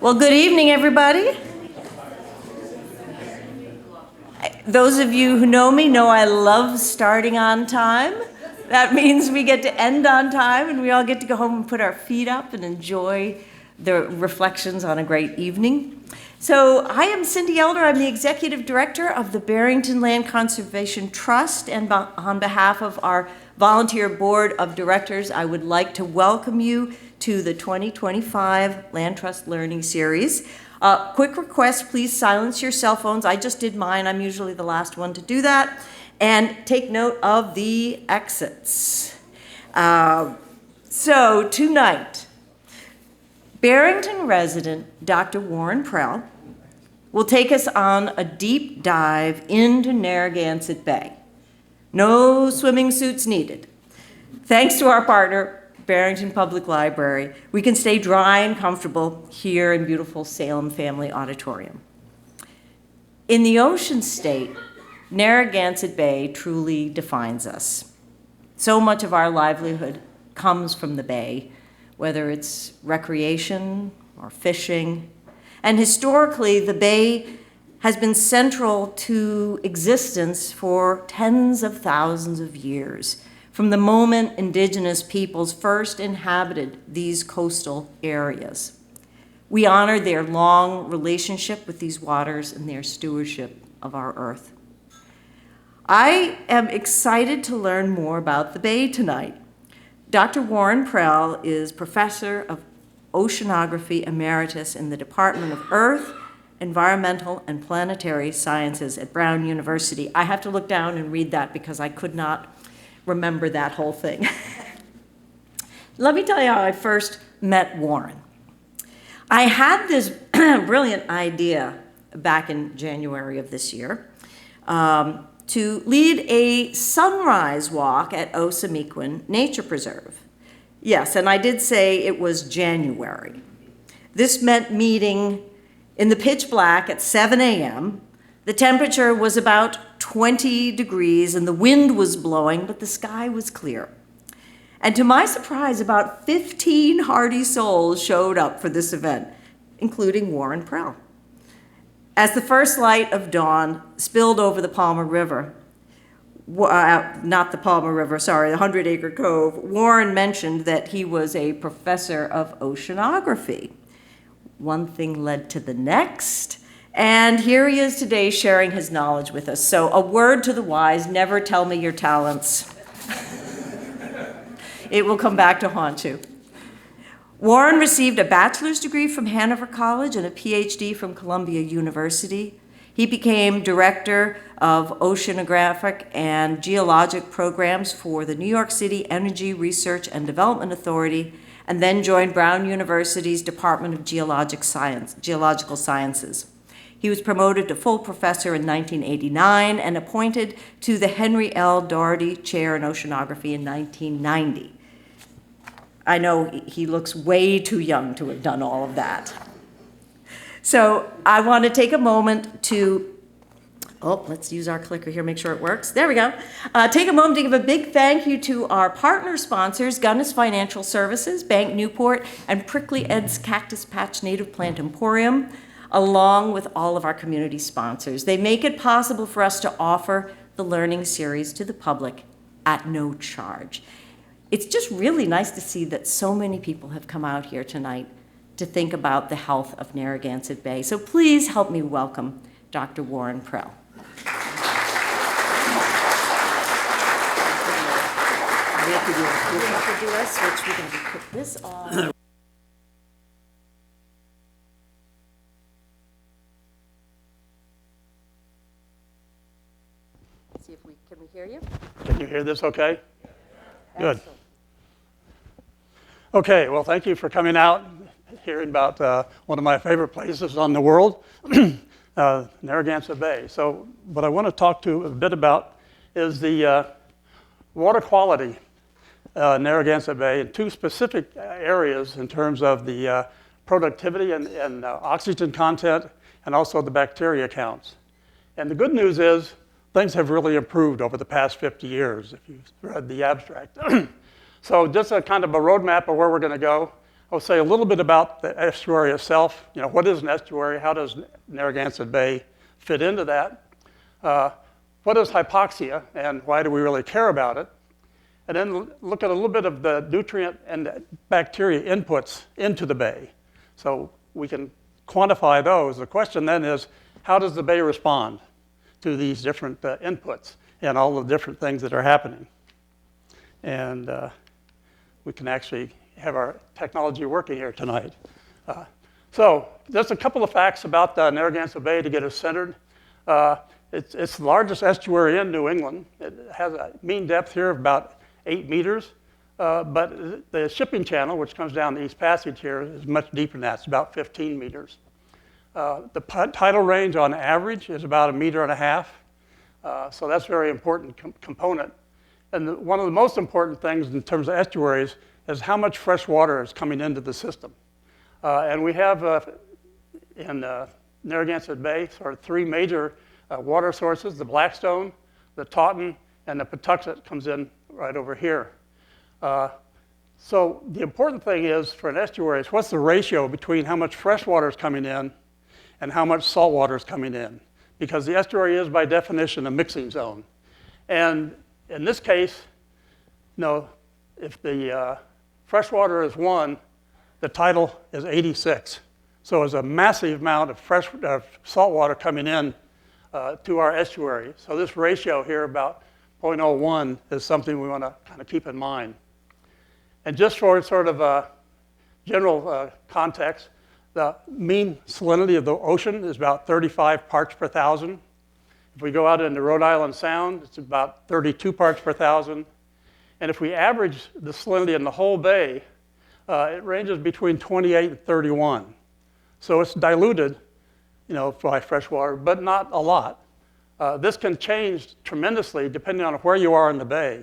Well, good evening, everybody. Those of you who know me know I love starting on time. That means we get to end on time and we all get to go home and put our feet up and enjoy the reflections on a great evening. So I am Cindy Elder. I'm the Executive Director of the Barrington Land Conservation Trust, and on behalf of our volunteer board of directors, I would like to welcome you to the 2025 Land Trust Learning Series. Quick request, please silence your cell phones. I just did mine. I'm usually the last one to do that. And take note of the exits. So tonight, Barrington resident Dr. Warren Prell will take us on a deep dive into Narragansett Bay. No swimming suits needed. Thanks to our partner, Barrington Public Library, we can stay dry and comfortable here in beautiful Salem Family Auditorium. In the ocean state, Narragansett Bay truly defines us. So much of our livelihood comes from the bay, whether it's recreation or fishing. And historically, the bay has been central to existence for tens of thousands of years, from the moment indigenous peoples first inhabited these coastal areas. We honor their long relationship with these waters and their stewardship of our earth. I am excited to learn more about the Bay tonight. Dr. Warren Prell is Professor of Oceanography Emeritus in the Department of Earth, Environmental, and Planetary Sciences at Brown University. I have to look down and read that because I could not remember that whole thing. Let me tell you how I first met Warren. I had this brilliant idea back in January of this year to lead a sunrise walk at Osamequin Nature Preserve. Yes, and I did say it was January. This meant meeting in the pitch black at 7 a.m. The temperature was about 20 degrees and the wind was blowing, but the sky was clear. And to my surprise, about 15 hardy souls showed up for this event, including Warren Prell. As the first light of dawn spilled over the Palmer River, not the Palmer River, sorry, the 100-Acre Cove, Warren mentioned that he was a professor of oceanography. One thing led to the next, and here he is today sharing his knowledge with us. So a word to the wise, never tell me your talents. It will come back to haunt you. Warren received a bachelor's degree from Hanover College and a PhD from Columbia University. He became director of oceanographic and geologic programs for the New York City Energy Research and Development Authority, and then joined Brown University's Department of Geological Sciences. He was promoted to full professor in 1989 and appointed to the Henry L. Doherty Chair in Oceanography in 1990. I know he looks way too young to have done all of that. So I want to take a moment to, let's use our clicker here, make sure it works. There we go. Take a moment to give a big thank you to our partner sponsors, Gunnis Financial Services, Bank Newport, and Prickly Ed's Cactus Patch Native Plant Emporium, along with all of our community sponsors. They make it possible for us to offer the learning series to the public at no charge. It's just really nice to see that so many people have come out here tonight to think about the health of Narragansett Bay. So please help me welcome Dr. Warren Prell. We have to do a switch. We're going to put this on. See if can we hear you? Can you hear this okay? Good. Excellent. Okay, well, thank you for coming out, hearing about one of my favorite places on the world, Narragansett Bay. So what I want to talk to a bit about is the water quality Narragansett Bay in two specific areas in terms of the productivity and oxygen content and also the bacteria counts. And the good news is things have really improved over the past 50 years, if you've read the abstract. So just a kind of a roadmap of where we're going to go. I'll say a little bit about the estuary itself. You know, what is an estuary? How does Narragansett Bay fit into that? What is hypoxia, and why do we really care about it? And then look at a little bit of the nutrient and bacteria inputs into the bay. So we can quantify those. The question then is, how does the bay respond to these different inputs and all the different things that are happening? And we can actually have our technology working here tonight. So just a couple of facts about Narragansett Bay to get us centered. It's the largest estuary in New England. It has a mean depth here of about 8 meters, but the shipping channel, which comes down the East Passage here, is much deeper than that. It's about 15 meters. The tidal range on average is about 1.5 meters, so that's a very important component. And one of the most important things in terms of estuaries is how much fresh water is coming into the system. And we have in Narragansett Bay sort of 3 major water sources: the Blackstone, the Taunton, and the Patuxent comes in right over here. So the important thing is for an estuary is what's the ratio between how much fresh water is coming in and how much salt water is coming in, because the estuary is by definition a mixing zone. And in this case, you know, if the fresh water is 1, the tidal is 86. So there's a massive amount of salt water coming in to our estuary. So this ratio here, about 0.01, is something we want to kind of keep in mind. And just for sort of a general context, the mean salinity of the ocean is about 35 parts per thousand. If we go out into Rhode Island Sound, it's about 32 parts per thousand. And if we average the salinity in the whole bay, it ranges between 28 and 31. So it's diluted, you know, by fresh water, but not a lot. This can change tremendously depending on where you are in the bay.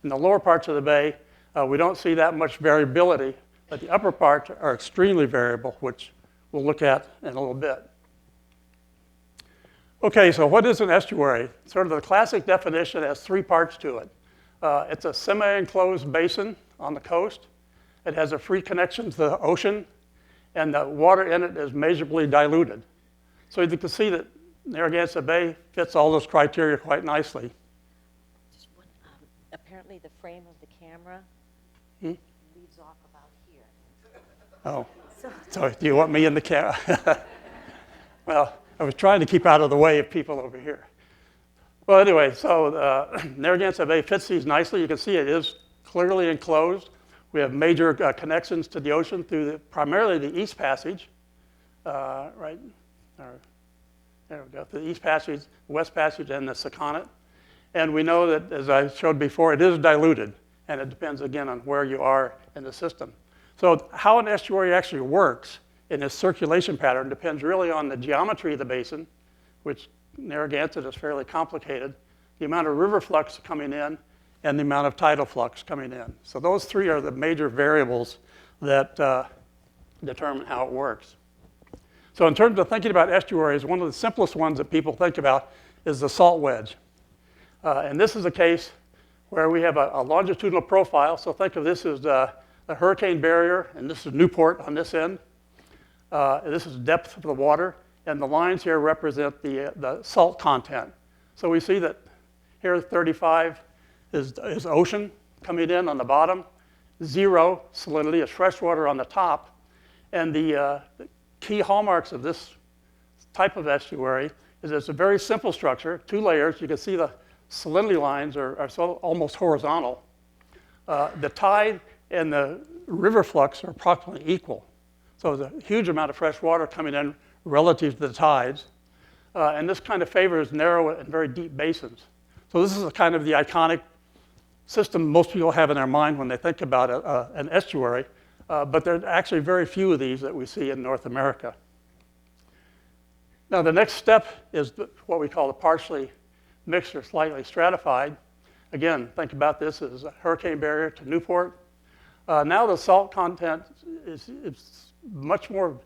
In the lower parts of the bay, we don't see that much variability, but the upper parts are extremely variable, which we'll look at in a little bit. Okay, so what is an estuary? Sort of the classic definition has 3 parts to it. It's a semi-enclosed basin on the coast. It has a free connection to the ocean, and the water in it is measurably diluted. So you can see that Narragansett Bay fits all those criteria quite nicely. Just one, apparently the frame of the camera leads off about here. Oh, so do you want me in the camera? Well, I was trying to keep out of the way of people over here. Well, anyway, so Narragansett Bay fits these nicely. You can see it is clearly enclosed. We have major connections to the ocean through primarily the East Passage, right? There we go, the East Passage, the West Passage, and the Sakonnet. And we know that, as I showed before, it is diluted, and it depends, again, on where you are in the system. So how an estuary actually works in its circulation pattern depends really on the geometry of the basin, which Narragansett is fairly complicated, the amount of river flux coming in, and the amount of tidal flux coming in. So those 3 are the major variables that determine how it works. So in terms of thinking about estuaries, one of the simplest ones that people think about is the salt wedge. And this is a case where we have a longitudinal profile. So think of this as the hurricane barrier, and this is Newport on this end. This is depth of the water, and the lines here represent the salt content. So we see that here 35 is ocean coming in on the bottom, 0 salinity is freshwater on the top, and the key hallmarks of this type of estuary is it's a very simple structure, 2 layers. You can see the salinity lines are so almost horizontal. The tide and the river flux are approximately equal. So there's a huge amount of fresh water coming in relative to the tides. And this kind of favors narrow and very deep basins. So this is kind of the iconic system most people have in their mind when they think about an estuary. But there are actually very few of these that we see in North America. Now, the next step is what we call the partially mixed or slightly stratified. Again, think about this as a hurricane barrier to Newport. Now the salt content is much more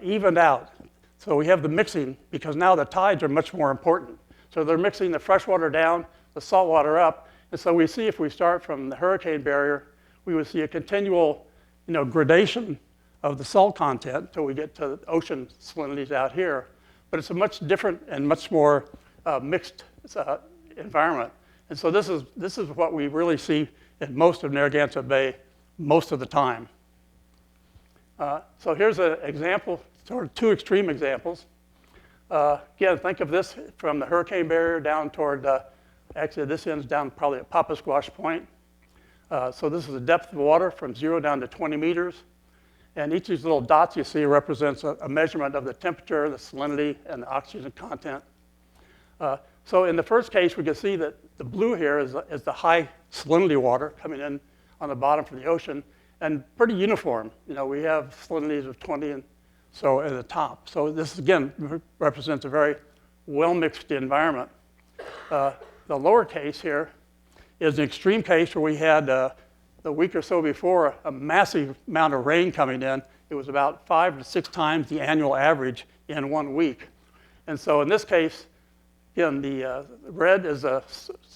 evened out. So we have the mixing because now the tides are much more important. So they're mixing the fresh water down, the salt water up. And so we see if we start from the hurricane barrier, we would see a continual gradation of the salt content until we get to ocean salinities out here. But it's a much different and much more mixed environment. And so this is what we really see in most of Narragansett Bay most of the time. So here's an example, sort of two extreme examples. Again, think of this from the hurricane barrier down toward, actually this ends down probably at Papasquash Point. So this is the depth of water from 0 down to 20 meters. And each of these little dots you see represents a measurement of the temperature, the salinity, and the oxygen content. So in the first case, we can see that the blue here is the high salinity water coming in on the bottom from the ocean, and pretty uniform. We have salinities of 20 and so at the top. So this, again, represents a very well-mixed environment. The lower case here is an extreme case where we had the week or so before a massive amount of rain coming in. It was about 5 to 6 times the annual average in 1 week. And so in this case, again, the red is a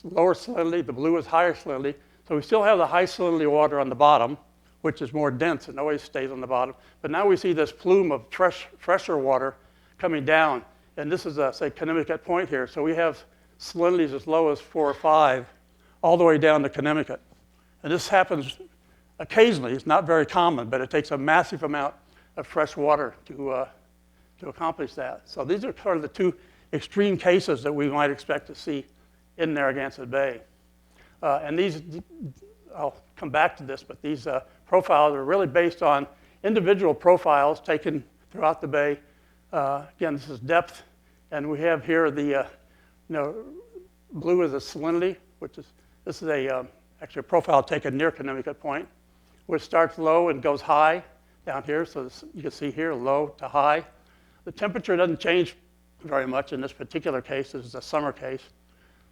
lower salinity, the blue is higher salinity. So we still have the high salinity water on the bottom, which is more dense and always stays on the bottom. But now we see this plume of fresher water coming down. And this is, say, Connecticut Point here. So we have salinities as low as 4 or 5 all the way down to Connecticut. And this happens occasionally. It's not very common, but it takes a massive amount of fresh water to accomplish that. So these are sort of the two extreme cases that we might expect to see in Narragansett Bay. And these, I'll come back to this, but these profiles are really based on individual profiles taken throughout the bay. Again, this is depth, and we have here the blue is a salinity, this is actually a profile taken near Connecticut Point, which starts low and goes high down here. So you can see here, low to high. The temperature doesn't change very much in this particular case. This is a summer case.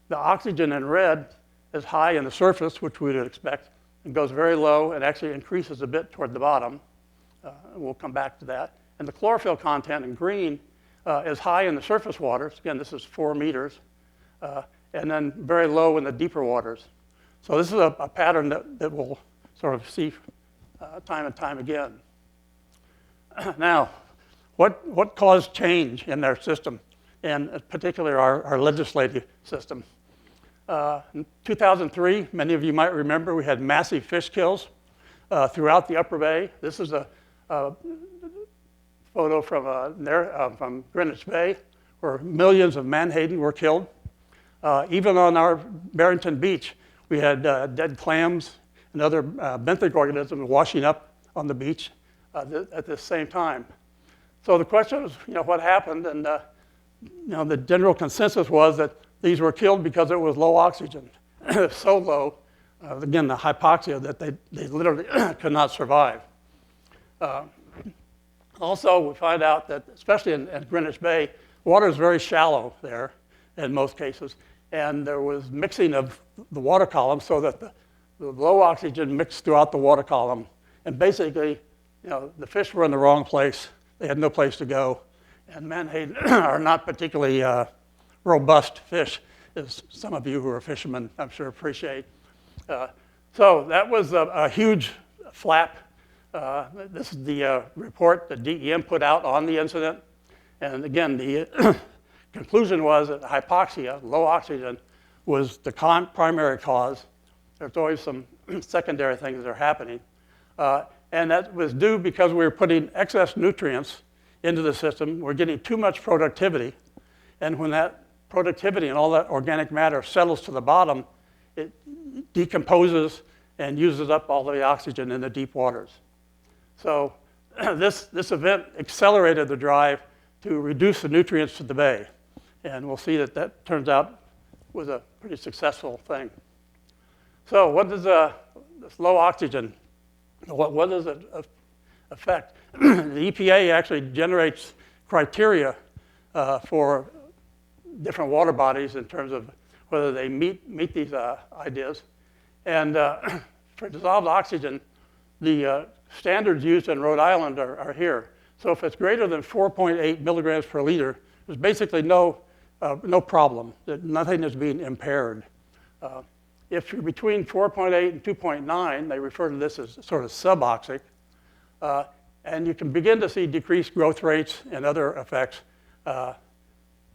The oxygen in red is high in the surface, which we would expect, and goes very low and actually increases a bit toward the bottom. We'll come back to that. And the chlorophyll content in green is high in the surface waters. Again, this is 4 meters. And then very low in the deeper waters. So this is a pattern that we'll sort of see time and time again. Now, what caused change in their system, and particularly our legislative system? In 2003, many of you might remember, we had massive fish kills throughout the Upper Bay. This is a photo from Greenwich Bay, where millions of menhaden were killed. Even on our Barrington beach, we had dead clams and other benthic organisms washing up on the beach at the same time. So the question was, what happened? And the general consensus was that these were killed because it was low oxygen, so low, again, the hypoxia, that they literally could not survive. Also, we find out that, especially in Greenwich Bay, water is very shallow there in most cases. And there was mixing of the water column so that the low oxygen mixed throughout the water column. And basically, the fish were in the wrong place. They had no place to go. And menhaden are not particularly robust fish, as some of you who are fishermen, I'm sure, appreciate. So that was a huge flap. This is the report that DEM put out on the incident. And again, the conclusion was that hypoxia, low oxygen, was the primary cause. There's always some secondary things that are happening. And that was due because we were putting excess nutrients into the system. We're getting too much productivity. And when that productivity and all that organic matter settles to the bottom, it decomposes and uses up all the oxygen in the deep waters. So this event accelerated the drive to reduce the nutrients to the bay. And we'll see that turns out was a pretty successful thing. So what does this low oxygen, what does it affect? The EPA actually generates criteria for different water bodies in terms of whether they meet these ideas. And for dissolved oxygen, the standards used in Rhode Island are here. So if it's greater than 4.8 milligrams per liter, there's basically no problem. Nothing is being impaired. If you're between 4.8 and 2.9, they refer to this as sort of suboxic. And you can begin to see decreased growth rates and other effects, but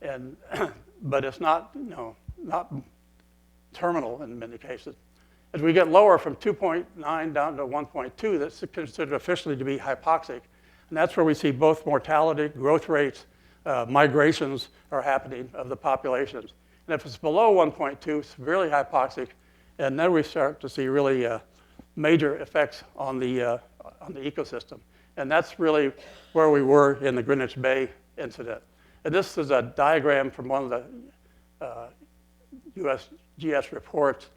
it's not, not terminal in many cases. As we get lower from 2.9 down to 1.2, that's considered officially to be hypoxic. And that's where we see both mortality, growth rates, migrations are happening of the populations. And if it's below 1.2, severely hypoxic, and then we start to see really major effects on the ecosystem. And that's really where we were in the Greenwich Bay incident. And this is a diagram from one of the USGS reports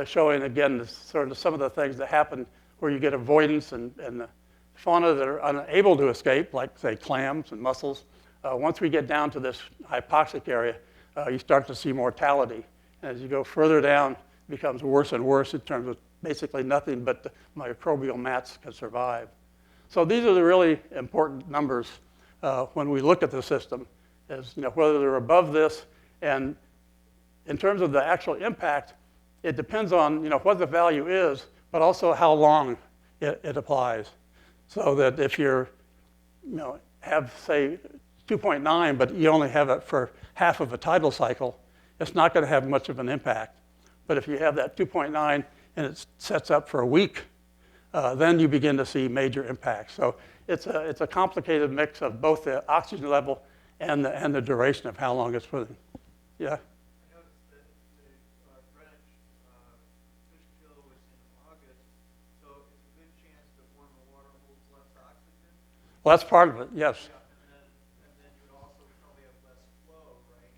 showing, again, sort of some of the things that happen where you get avoidance and the fauna that are unable to escape, like, say, clams and mussels. Once we get down to this hypoxic area, you start to see mortality. And as you go further down, it becomes worse and worse in terms of basically nothing but the microbial mats can survive. So these are the really important numbers when we look at the system, is whether they're above this. And in terms of the actual impact, it depends on what the value is, but also how long it applies. So that if you're, have, say, 2.9, but you only have it for half of a tidal cycle, it's not going to have much of an impact. But if you have that 2.9 and it sets up for a week, then you begin to see major impacts. So it's a complicated mix of both the oxygen level and the duration of how long it's putting. Yeah? I noticed that the Greenwich fish kill was in August, so it's a good chance that warmer water holds less oxygen. Well, that's part of it, yes. Yeah, and then you would also probably have less flow, right,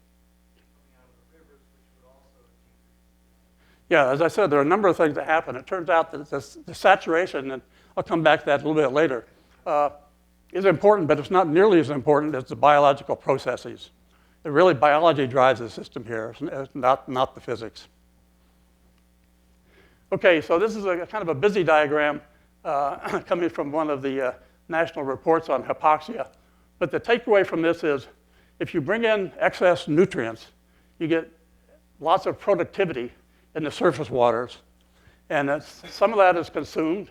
coming out of the rivers, which would also decrease. Yeah, as I said, there are a number of things that happen. It turns out that the saturation, and I'll come back to that a little bit later, is important, but it's not nearly as important as the biological processes. Really, biology drives the system here, it's not the physics. Okay, so this is a kind of a busy diagram coming from one of the national reports on hypoxia. But the takeaway from this is, if you bring in excess nutrients, you get lots of productivity in the surface waters. And some of that is consumed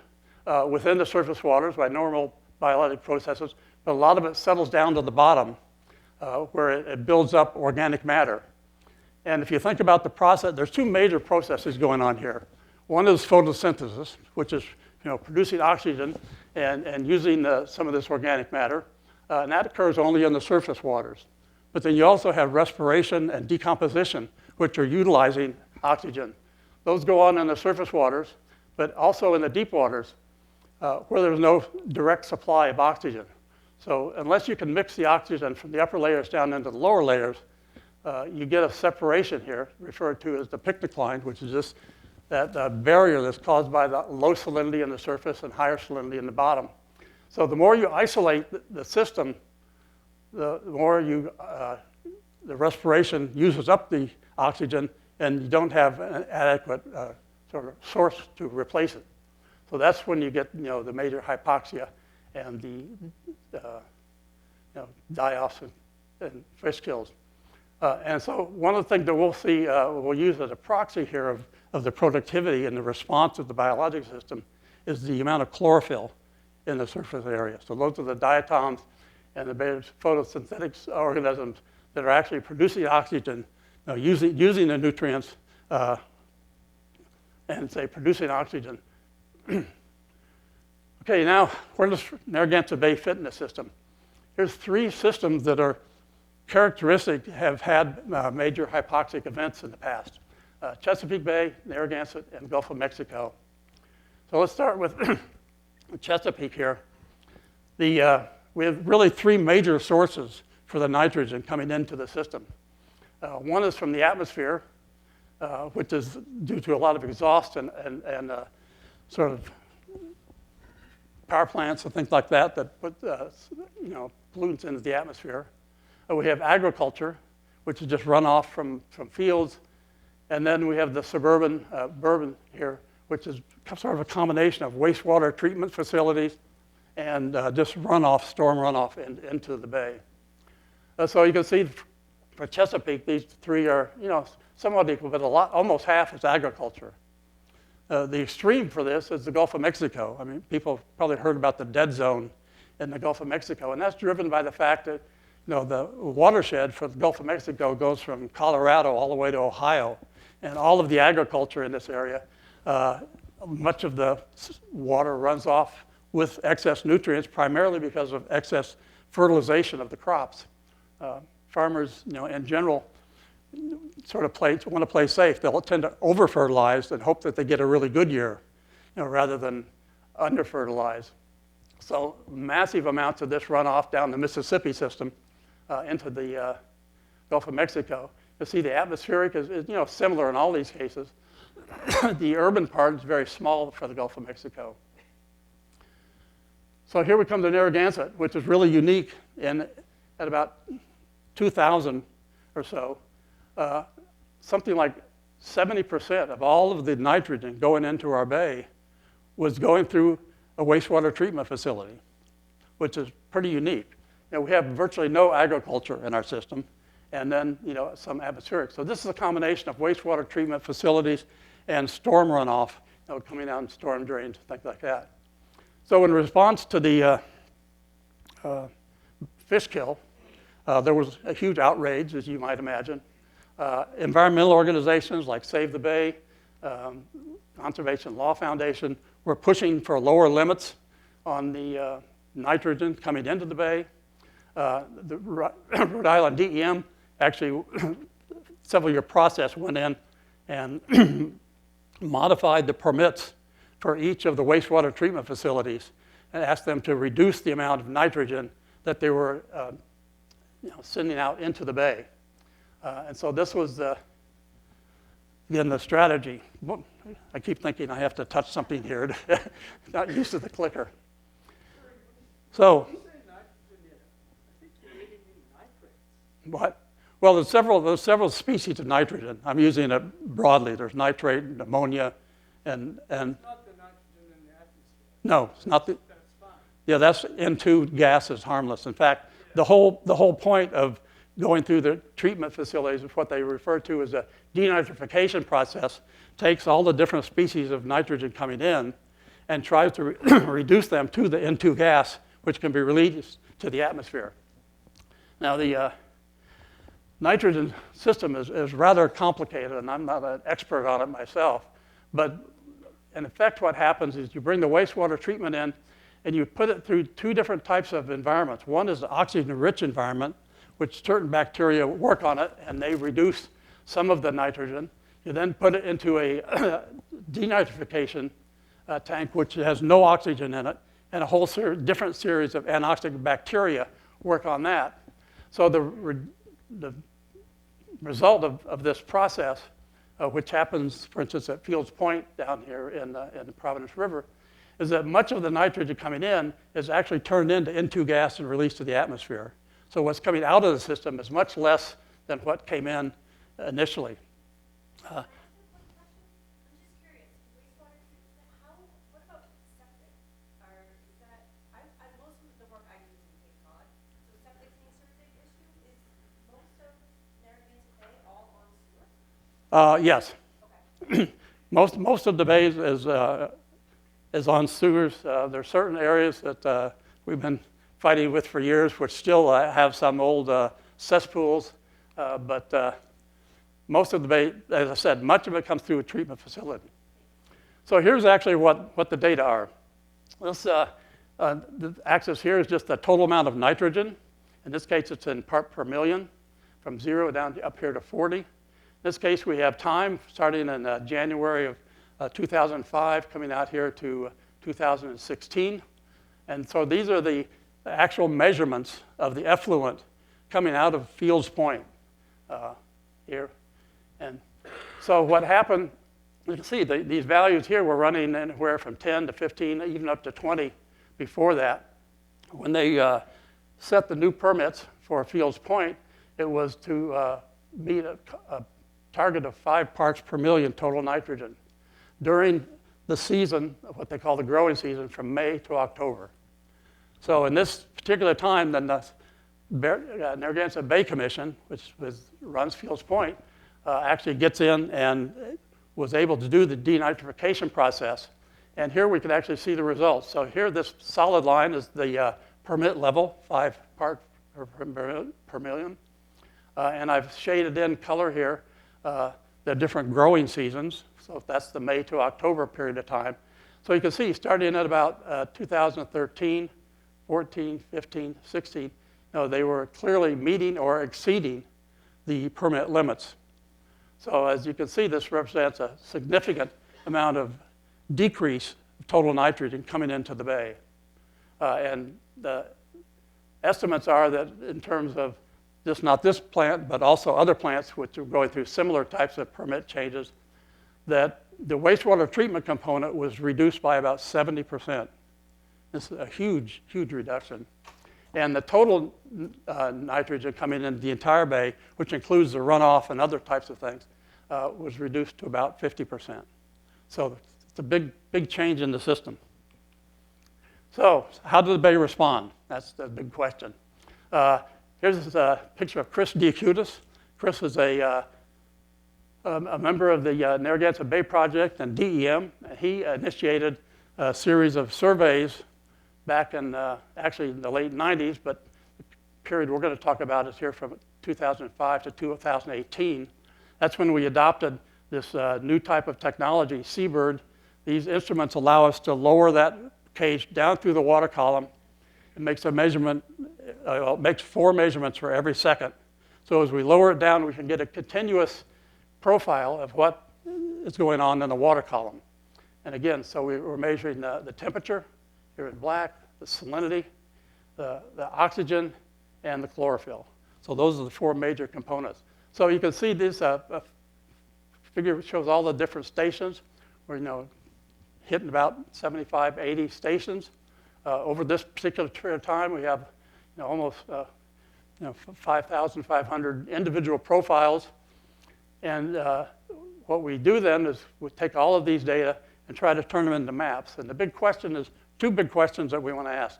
within the surface waters by normal biologic processes, but a lot of it settles down to the bottom where it builds up organic matter. And if you think about the process, there's two major processes going on here. One is photosynthesis, which is producing oxygen and using some of this organic matter. And that occurs only in the surface waters. But then you also have respiration and decomposition, which are utilizing oxygen. Those go on in the surface waters, but also in the deep waters, where there's no direct supply of oxygen. So unless you can mix the oxygen from the upper layers down into the lower layers, you get a separation here, referred to as the picnic line, which is just that barrier that's caused by the low salinity in the surface and higher salinity in the bottom. So the more you isolate the system, the more the respiration uses up the oxygen, and you don't have an adequate sort of source to replace it. So that's when you get the major hypoxia and the die-offs and fish kills. And so one of the things that we'll see, we'll use as a proxy here of the productivity and the response of the biological system is the amount of chlorophyll in the surface area. So those are the diatoms and the photosynthetic organisms that are actually producing oxygen, using the nutrients and, say, producing oxygen. Okay, now, where does Narragansett Bay fit in the system? Here's three systems that are characteristic, have had major hypoxic events in the past. Chesapeake Bay, Narragansett, and Gulf of Mexico. So let's start with Chesapeake here. We have really three major sources for the nitrogen coming into the system. One is from the atmosphere, which is due to a lot of exhaust and sort of power plants and things like that put pollutants into the atmosphere. We have agriculture, which is just runoff from fields. And then we have the suburban here, which is sort of a combination of wastewater treatment facilities and just storm runoff into the bay. So you can see for Chesapeake, these three are somewhat equal, but almost half is agriculture. The extreme for this is the Gulf of Mexico. I mean, people probably heard about the dead zone in the Gulf of Mexico, and that's driven by the fact that the watershed for the Gulf of Mexico goes from Colorado all the way to Ohio, and all of the agriculture in this area, much of the water runs off with excess nutrients, primarily because of excess fertilization of the crops. Farmers, in general, sort of want to play safe. They'll tend to over-fertilize and hope that they get a really good year, rather than under-fertilize. So massive amounts of this run off down the Mississippi system into the Gulf of Mexico. You see the atmospheric is similar in all these cases. The urban part is very small for the Gulf of Mexico. So here we come to Narragansett, which is really unique. At about 2000 or so, something like 70% of all of the nitrogen going into our bay was going through a wastewater treatment facility, which is pretty unique. We have virtually no agriculture in our system, and then some atmospheric. So this is a combination of wastewater treatment facilities and storm runoff, coming out in storm drains, things like that. So in response to the fish kill, there was a huge outrage, as you might imagine. Environmental organizations like Save the Bay, Conservation Law Foundation were pushing for lower limits on the nitrogen coming into the bay. The Rhode Island DEM actually, several-year process went in and modified the permits for each of the wastewater treatment facilities and asked them to reduce the amount of nitrogen that they were sending out into the bay. And so this was, again, the strategy. I keep thinking I have to touch something here. Not used to the clicker. So, what? Well, there's several species of nitrogen. I'm using it broadly. There's nitrate, and ammonia, and Not the nitrogen in the atmosphere. no, it's not the. That's fine. Yeah, that's N2 gas is harmless. In fact, the whole point of going through the treatment facilities is what they refer to as a denitrification process. Takes all the different species of nitrogen coming in and tries to reduce them to the N2 gas, which can be released to the atmosphere. Now, the nitrogen system is rather complicated, and I'm not an expert on it myself. But in effect, what happens is you bring the wastewater treatment in, and you put it through two different types of environments. One is the oxygen-rich environment, which certain bacteria work on it, and they reduce some of the nitrogen. You then put it into a denitrification tank, which has no oxygen in it, and a whole different series of anoxic bacteria work on that. So the result of this process, which happens, for instance, at Fields Point down here in the Providence River, is that much of the nitrogen coming in is actually turned into N2 gas and released to the atmosphere. So what's coming out of the system is much less than what came in initially. I'm just curious, wastewater treatment, what about septic? Most of the work I do is in Cape Cod, so septic tanks are a big issue. Is most of Narragansett Bay all on sewer? Yes. Okay. Most of the bay is on sewers. There are certain areas that we've been fighting with for years, which still have some old cesspools, but most of the bay, as I said, much of it comes through a treatment facility. So here's actually what the data are. This the axis here is just the total amount of nitrogen. In this case, it's in part per million, from 0 down up here to 40. In this case, we have time starting in January of 2005, coming out here to 2016. And so these are the actual measurements of the effluent coming out of Fields Point here. And so what happened, you can see these values here were running anywhere from 10 to 15, even up to 20 before that. When they set the new permits for Fields Point, it was to meet a target of 5 parts per million total nitrogen during the season, what they call the growing season, from May to October. So in this particular time, then the Narragansett Bay Commission, which runs Fields Point, actually gets in and was able to do the denitrification process. And here we can actually see the results. So here, this solid line is the permit level, 5 parts per million. And I've shaded in color here the different growing seasons. So that's the May to October period of time. So you can see, starting at about 2013, 14, 15, 16, they were clearly meeting or exceeding the permit limits. So as you can see, this represents a significant amount of decrease of total nitrogen coming into the bay. And the estimates are that in terms of not this plant, but also other plants which are going through similar types of permit changes, that the wastewater treatment component was reduced by about 70%. This is a huge, huge reduction. And the total nitrogen coming into the entire bay, which includes the runoff and other types of things, was reduced to about 50%. So it's a big, big change in the system. So how did the bay respond? That's the big question. Here's a picture of Chris Diacutis. Chris is a member of the Narragansett Bay Project and DEM. He initiated a series of surveys back in actually in the late 90s, but the period we're going to talk about is here from 2005 to 2018. That's when we adopted this new type of technology, Seabird. These instruments allow us to lower that cage down through the water column. It makes a measurement, it makes 4 measurements for every second. So as we lower it down, we can get a continuous profile of what is going on in the water column. And again, so we're measuring the temperature, here in black, the salinity, the oxygen, and the chlorophyll. So those are the 4 major components. So you can see this figure shows all the different stations. We're hitting about 75, 80 stations. Over this particular period of time, we have almost 5,500 individual profiles. And what we do then is we take all of these data and try to turn them into maps. And the big question is 2 big questions that we want to ask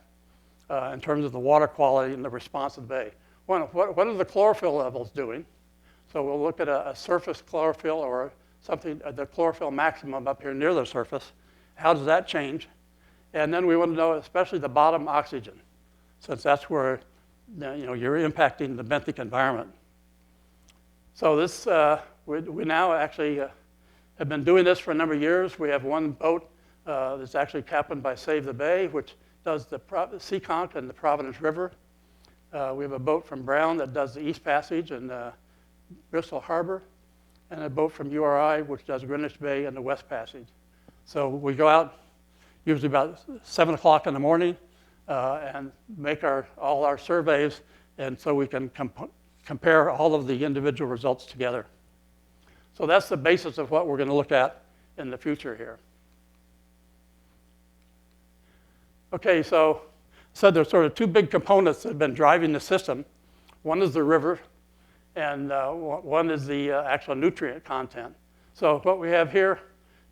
in terms of the water quality and the response of the bay. One, what are the chlorophyll levels doing? So we'll look at a surface chlorophyll or something, the chlorophyll maximum up here near the surface. How does that change? And then we want to know especially the bottom oxygen, since that's where you're impacting the benthic environment. So this, we now actually have been doing this for a number of years. We have one boat that's actually captained by Save the Bay, which does the Seekonk and the Providence River. We have a boat from Brown that does the East Passage and Bristol Harbor, and a boat from URI, which does Greenwich Bay and the West Passage. So we go out usually about 7 o'clock in the morning and make all our surveys, and so we can compare all of the individual results together. So that's the basis of what we're going to look at in the future here. Okay, so there's sort of 2 big components that have been driving the system. One is the river, and one is the actual nutrient content. So what we have here,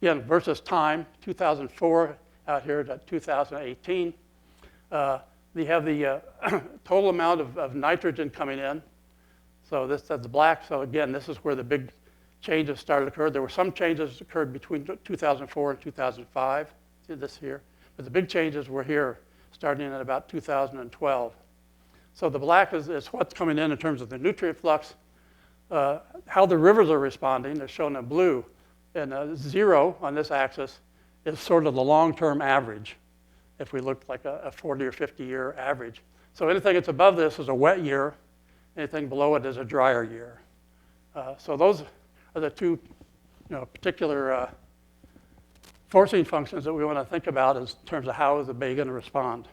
again, versus time, 2004 out here to 2018. We have the total amount of nitrogen coming in. So that's black. So again, this is where the big changes started to occur. There were some changes that occurred between 2004 and 2005. See this here. But the big changes were here, starting at about 2012. So the black is what's coming in terms of the nutrient flux. How the rivers are responding is shown in blue. And 0 on this axis is sort of the long-term average, if we look like a 40 or 50-year average. So anything that's above this is a wet year. Anything below it is a drier year. So those are the 2 particular forcing functions that we want to think about in terms of how is the bay going to respond.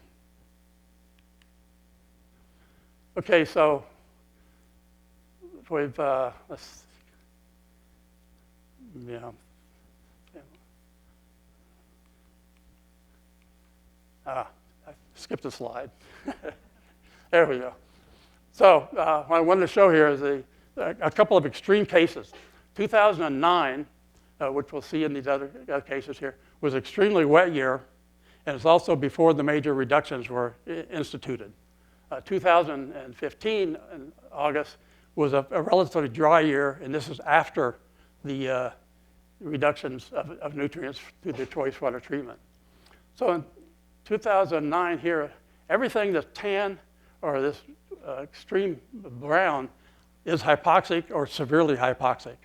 Okay, so we've, I skipped a slide. There we go. So what I wanted to show here is a couple of extreme cases. 2009, which we'll see in these other cases here, was an extremely wet year, and it's also before the major reductions were instituted. 2015 in August was a relatively dry year, and this is after the reductions of nutrients through the wastewater treatment. So in 2009 here, everything that's tan or this extreme brown is hypoxic or severely hypoxic.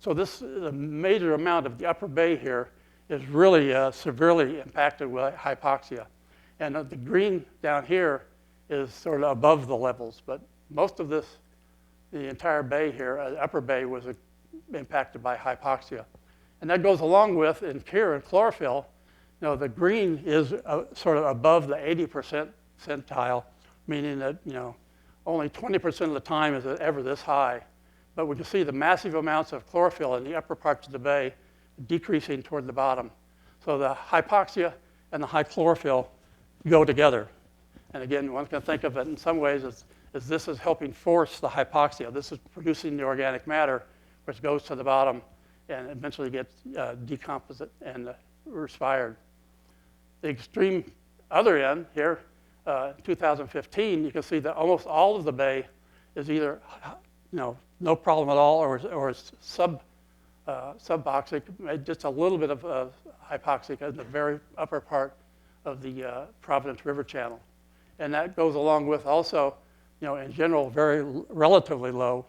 So this is a major amount of the upper bay here is really severely impacted with hypoxia. And the green down here is sort of above the levels, but most of this, the entire bay here, upper bay, was impacted by hypoxia. And that goes along with, in chlorophyll, the green is sort of above the 80% percentile, meaning that, only 20% of the time is it ever this high. But we can see the massive amounts of chlorophyll in the upper parts of the bay decreasing toward the bottom. So the hypoxia and the high chlorophyll go together. And again, one can think of it in some ways as this is helping force the hypoxia. This is producing the organic matter, which goes to the bottom and eventually gets decomposite and respired. The extreme other end here, 2015, you can see that almost all of the bay is either no problem at all or subvoxic, just a little bit of hypoxic in the very upper part of the Providence River channel. And that goes along with also, in general, very relatively low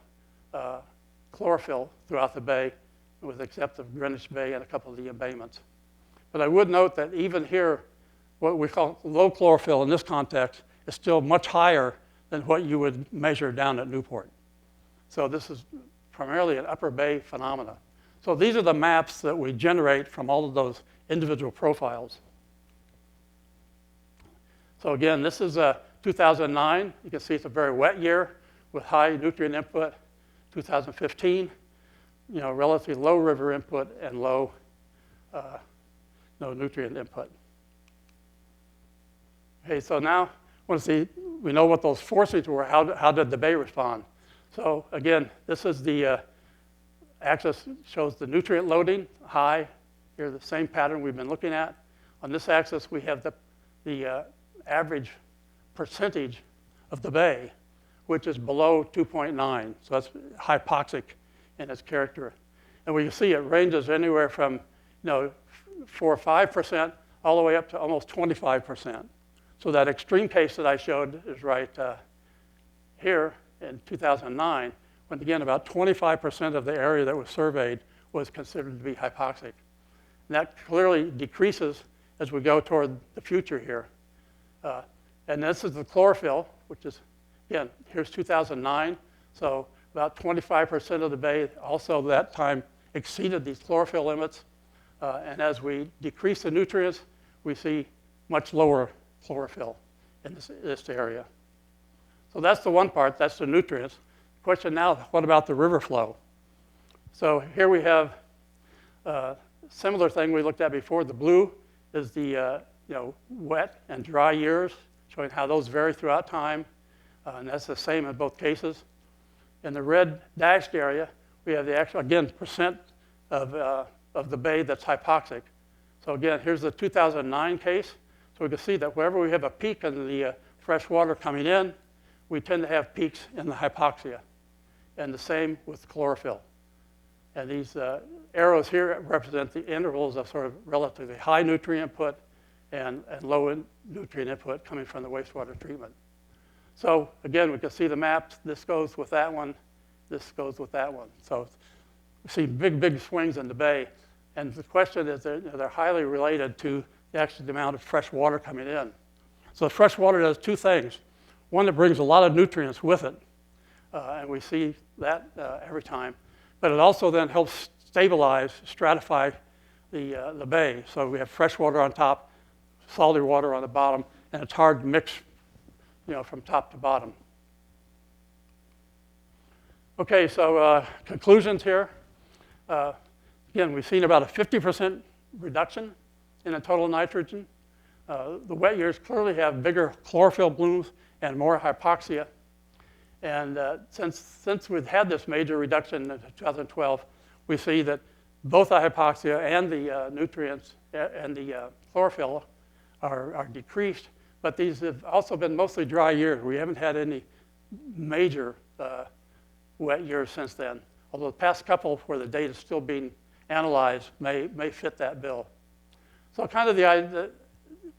chlorophyll throughout the bay, with the except of Greenwich Bay and a couple of the embayments. But I would note that even here, what we call low chlorophyll in this context is still much higher than what you would measure down at Newport. So this is primarily an upper bay phenomena. So these are the maps that we generate from all of those individual profiles. So again, this is 2009. You can see it's a very wet year with high nutrient input. 2015, relatively low river input and low no nutrient input. Okay, so now I want to see, we know what those forces were. How did the bay respond? So again, this is the axis shows the nutrient loading, high. Here's the same pattern we've been looking at. On this axis, we have the average percentage of the bay, which is below 2.9. So that's hypoxic in its character. And we can see it ranges anywhere from 4 or 5% all the way up to almost 25%. So that extreme case that I showed is right here in 2009, when again about 25% of the area that was surveyed was considered to be hypoxic. And that clearly decreases as we go toward the future here. And this is the chlorophyll, which is, again, here's 2009. So about 25% of the bay also that time exceeded these chlorophyll limits. And as we decrease the nutrients, we see much lower chlorophyll in this area. So that's the one part, that's the nutrients. The question now, what about the river flow? So here we have a similar thing we looked at before. The blue is the wet and dry years, showing how those vary throughout time. And that's the same in both cases. In the red dashed area, we have the actual, again, percent of the bay that's hypoxic. So again, here's the 2009 case. So we can see that wherever we have a peak in the fresh water coming in, we tend to have peaks in the hypoxia. And the same with chlorophyll. And these arrows here represent the intervals of sort of relatively high nutrient input and low nutrient input coming from the wastewater treatment. So again, we can see the maps. This goes with that one. This goes with that one. So we see big swings in the bay. And the question is they're highly related to the amount of fresh water coming in. So fresh water does two things. One, it brings a lot of nutrients with it. And we see that every time. But it also then helps stabilize, stratify the bay. So we have fresh water on top, salty water on the bottom, and it's hard to mix from top to bottom. Okay, so conclusions here. Again, we've seen about a 50% reduction in the total nitrogen. The wet years clearly have bigger chlorophyll blooms and more hypoxia. And since we've had this major reduction in 2012, we see that both the hypoxia and the nutrients and the chlorophyll are decreased. But these have also been mostly dry years. We haven't had any major wet years since then. Although the past couple where the data is still being analyze may fit that bill. So kind of the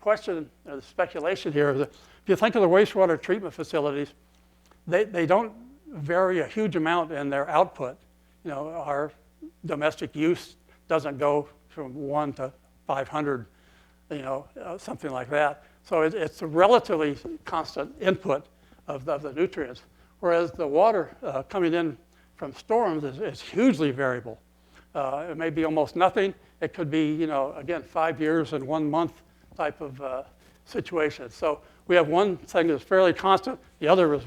question, or the speculation here is that if you think of the wastewater treatment facilities, they don't vary a huge amount in their output. You know, our domestic use doesn't go from 1 to 500, you know, something like that. So it's a relatively constant input of the nutrients, whereas the water coming in from storms is hugely variable. It may be almost nothing. It could be, you know, again, 5 years and 1 month type of situation. So we have one thing that's fairly constant. The other is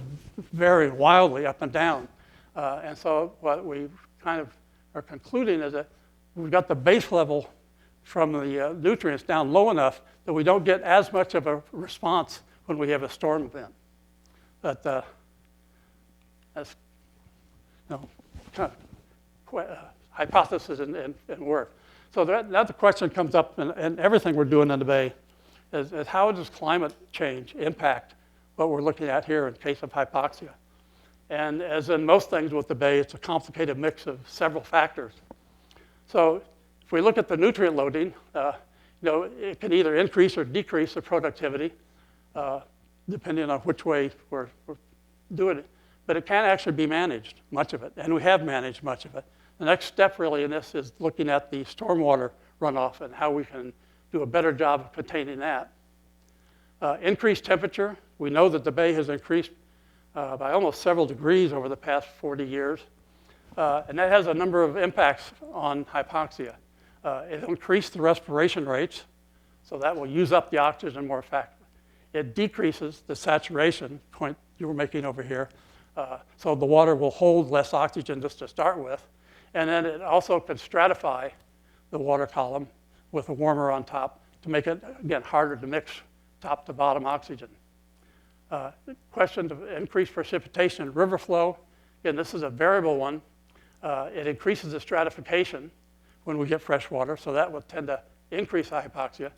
very wildly up and down. And so what we kind of are concluding is that we've got the base level from the nutrients down low enough that we don't get as much of a response when we have a storm event. But that's, you know, kind of hypothesis and work. So that the question comes up in everything we're doing in the Bay is how does climate change impact what we're looking at here in case of hypoxia? And as in most things with the Bay, it's a complicated mix of several factors. So if we look at the nutrient loading, you know, it can either increase or decrease the productivity, depending on which way we're doing it. But it can actually be managed, much of it, and we have managed much of it. The next step really in this is looking at the stormwater runoff and how we can do a better job of containing that. Increased temperature. We know that the Bay has increased by almost several degrees over the past 40 years. And that has a number of impacts on hypoxia. It'll increase the respiration rates, so that will use up the oxygen more effectively. It decreases the saturation, point you were making over here, so the water will hold less oxygen just to start with. And then it also can stratify the water column with a warmer on top to make it, again, harder to mix top to bottom oxygen. Question of increased precipitation and river flow. Again, this is a variable one. It increases the stratification when we get fresh water, so that will tend to increase hypoxia.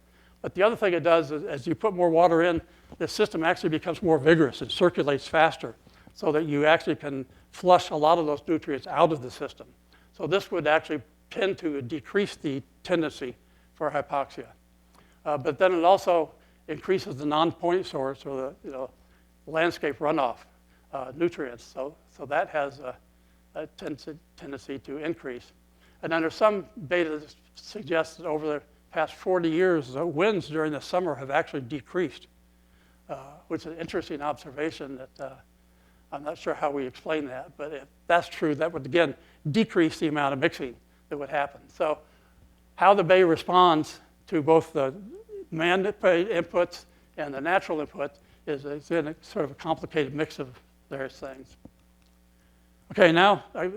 But the other thing it does is as you put more water in, the system actually becomes more vigorous. It circulates faster so that you actually can flush a lot of those nutrients out of the system. So this would actually tend to decrease the tendency for hypoxia. But then it also increases the non-point source or the landscape runoff nutrients. So that has a tendency to increase. And then there's some data that suggests that over the past 40 years, the winds during the summer have actually decreased, which is an interesting observation that I'm not sure how we explain that, but if that's true, that would, again, decrease the amount of mixing that would happen. So how the Bay responds to both the man-made inputs and the natural input is in a sort of a complicated mix of various things. Okay, now, a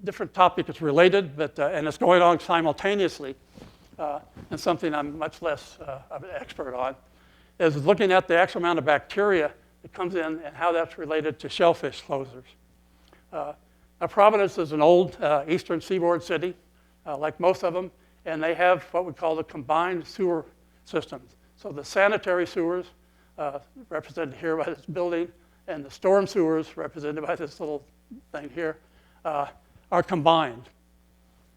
different topic is related, but, and it's going on simultaneously, and something I'm much less of an expert on, is looking at the actual amount of bacteria that comes in and how that's related to shellfish closures. Now, Providence is an old eastern seaboard city, like most of them, and they have what we call the combined sewer systems. So the sanitary sewers, represented here by this building, and the storm sewers, represented by this little thing here, are combined.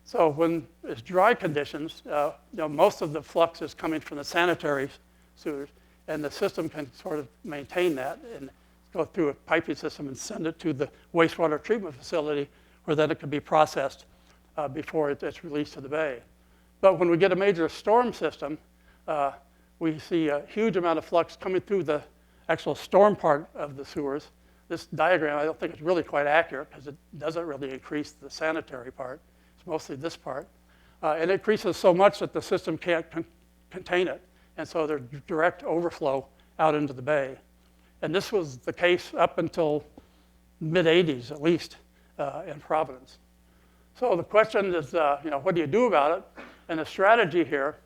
So when it's dry conditions, most of the flux is coming from the sanitary sewers, and the system can sort of maintain that and go through a piping system and send it to the wastewater treatment facility, where then it can be processed before it's released to the Bay. But when we get a major storm system, we see a huge amount of flux coming through the actual storm part of the sewers. This diagram, I don't think is really quite accurate because it doesn't really increase the sanitary part. It's mostly this part. And it increases so much that the system can't contain it. And so there's direct overflow out into the Bay. And this was the case up until mid-'80s, at least, in Providence. So the question is, what do you do about it? And the strategy here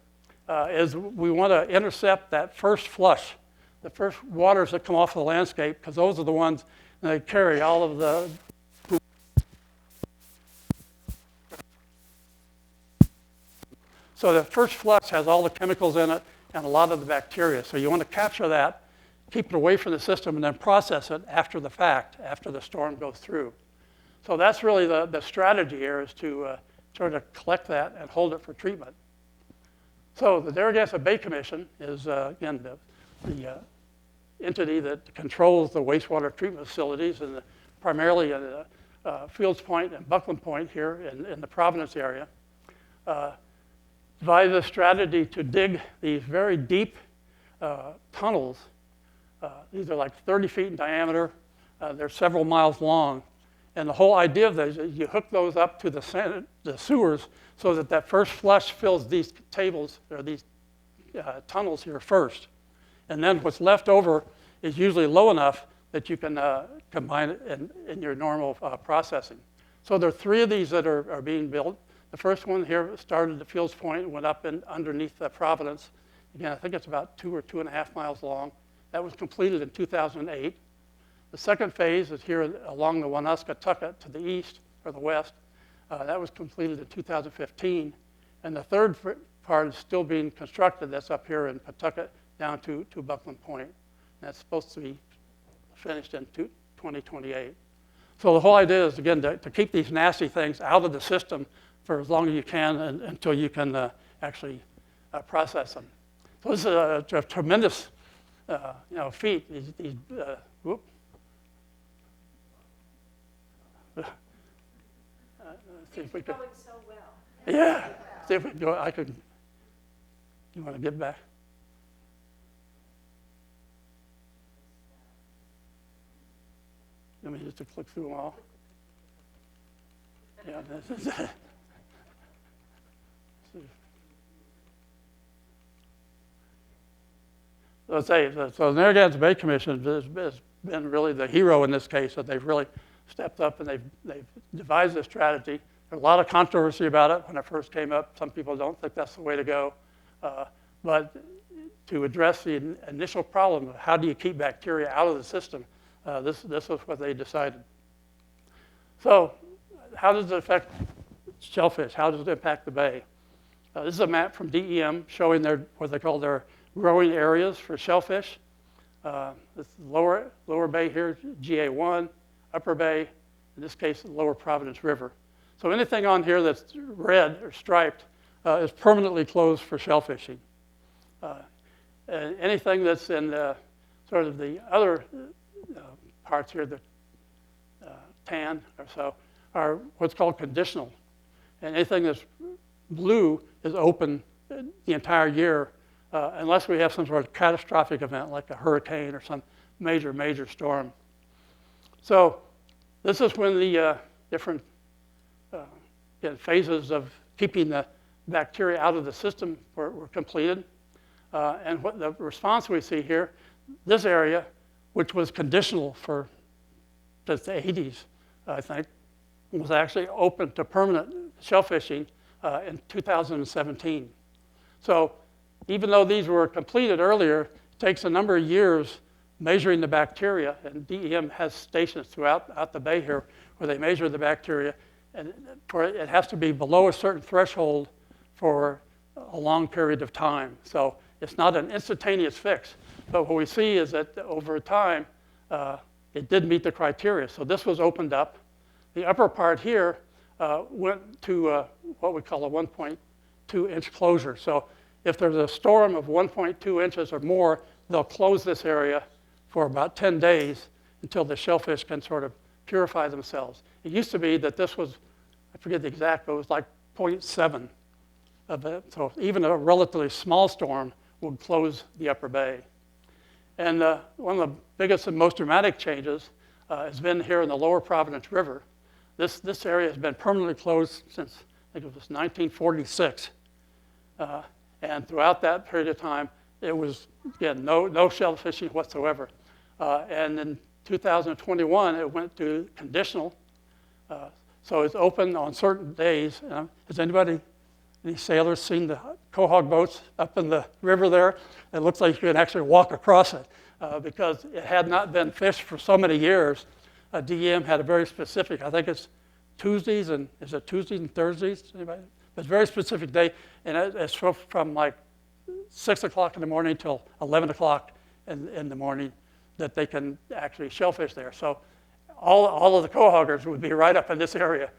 is we want to intercept that first flush, the first waters that come off the landscape, because those are the ones that carry all of the poop. So the first flush has all the chemicals in it and a lot of the bacteria. So you want to capture that, keep it away from the system, and then process it after the fact, after the storm goes through. So that's really the strategy here, is to sort of collect that and hold it for treatment. So the Narragansett Bay Commission is, again, the entity that controls the wastewater treatment facilities, and primarily in Fields Point and Buckland Point here in the Providence area. Devised a strategy to dig these very deep tunnels. These are like 30 feet in diameter. They're several miles long. And the whole idea of this is you hook those up to the sewers so that that first flush fills these tables, or these tunnels here first. And then what's left over is usually low enough that you can combine it in your normal processing. So there are 3 of these that are being built. The first one here started at Fields Point and went up underneath Providence. Again, I think it's about 2 or 2.5 miles long. That was completed in 2008. The second phase is here along the Woonasquatucket to the east or the west. That was completed in 2015. And the third part is still being constructed. That's up here in Pawtucket down to Buckland Point. That's supposed to be finished in 2028. So the whole idea is, again, to keep these nasty things out of the system for as long as you can until you can actually process them. So this is a tremendous feat. Let's see if we can. Going so well. Yeah. See if we can go. You want to get back? Let me just to click through them all. Yeah, this is it. So the Narragansett Bay Commission has been really the hero in this case. That they've really stepped up and they've devised a strategy. There's a lot of controversy about it when it first came up. Some people don't think that's the way to go. But to address the initial problem of how do you keep bacteria out of the system, this was what they decided. So how does it affect shellfish? How does it impact the bay? This is a map from DEM showing what they call their growing areas for shellfish. This lower bay here, GA1, upper bay, in this case, the lower Providence River. So anything on here that's red or striped is permanently closed for shellfishing. And anything that's in sort of the other parts here, the tan or so, are what's called conditional. And anything that's blue is open the entire year unless we have some sort of catastrophic event like a hurricane or some major storm. So this is when the different phases of keeping the bacteria out of the system were completed. And what the response we see here, this area, which was conditional for the 80s, I think, was actually open to permanent shellfishing in 2017. So even though these were completed earlier, it takes a number of years measuring the bacteria, and DEM has stations throughout the bay here where they measure the bacteria, and it has to be below a certain threshold for a long period of time. So it's not an instantaneous fix, but what we see is that over time, it did meet the criteria. So this was opened up. The upper part here went to what we call a 1.2 inch closure. So if there's a storm of 1.2 inches or more, they'll close this area for about 10 days until the shellfish can sort of purify themselves. It used to be that this was, I forget the exact, but it was like 0.7 of it. So even a relatively small storm would close the upper bay. And one of the biggest and most dramatic changes has been here in the lower Providence River. This area has been permanently closed since, I think it was 1946. And throughout that period of time, it was, again, no shellfishing whatsoever. And in 2021, it went to conditional. So it's open on certain days. Has any sailors seen the quahog boats up in the river there? It looks like you can actually walk across it because it had not been fished for so many years. DEM had a very specific, I think it's Tuesdays, and is it Tuesdays and Thursdays? Anybody? It's a very specific day, and it's from like 6 o'clock in the morning till 11 o'clock in the morning that they can actually shellfish there. So all of the quahoggers would be right up in this area